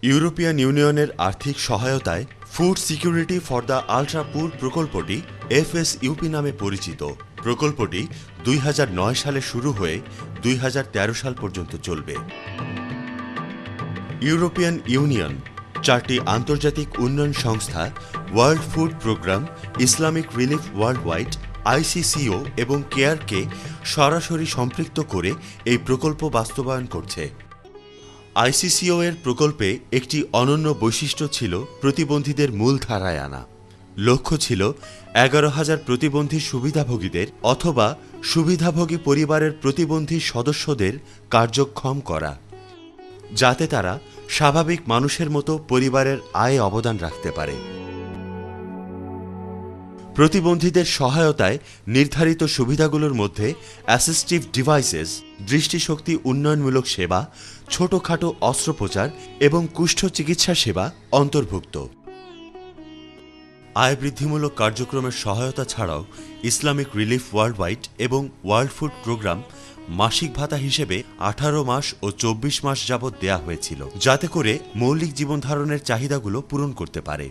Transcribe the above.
European ইউনিয়নের আর্থিক সহায়তায় food security for the ultra পুর প্রকল্পটি এফএসইউপি নামে পরিচিত। প্রকল্পটি ২০০৯ সালে শুরু হয়ে ২০১৩ সাল পর্যন্ত চলবে। ইউরোপিয়ান ইউনিয়ন ৪টি আন্তর্জাতিক উন্নয়ন সংস্থা World Food Programme, Islamic Relief Worldwide, ICCO এবং কেয়ারকে সরাসরি সম্পৃক্ত করে এই প্রকল্প বাস্তবায়ন করছে। আইসিসিও এর প্রকল্পে একটি অনন্য বৈশিষ্ট্য ছিল প্রতিবন্ধীদের মূলধারায় আনা। লক্ষ্য ছিল ১১,০০০ প্রতিবন্ধী সুবিধাভোগীদের অথবা সুবিধাভোগী পরিবারের প্রতিবন্ধী সদস্যদের কার্যক্ষম করা, যাতে তারা স্বাভাবিক মানুষের মতো পরিবারের আয়ে অবদান রাখতে পারে। প্রতিবন্ধীদের সহায়তায় নির্ধারিত সুবিধাগুলোর মধ্যে অ্যাসিস্টিভ ডিভাইসেস, দৃষ্টিশক্তি উন্নয়নমূলক সেবা, ছোটখাটো অস্ত্রোপচার এবং কুষ্ঠ চিকিৎসা সেবা অন্তর্ভুক্ত। আয় বৃদ্ধিমূলক কার্যক্রমের সহায়তা ছাড়াও ইসলামিক রিলিফ ওয়ার্ল্ডওয়াইড এবং ওয়ার্ল্ড ফুড প্রোগ্রাম মাসিক ভাতা হিসেবে ১৮ মাস ও ২৪ মাস যাবৎ দেয়া হয়েছিল, যাতে করে মৌলিক জীবনধারণের চাহিদাগুলো পূরণ করতে পারে।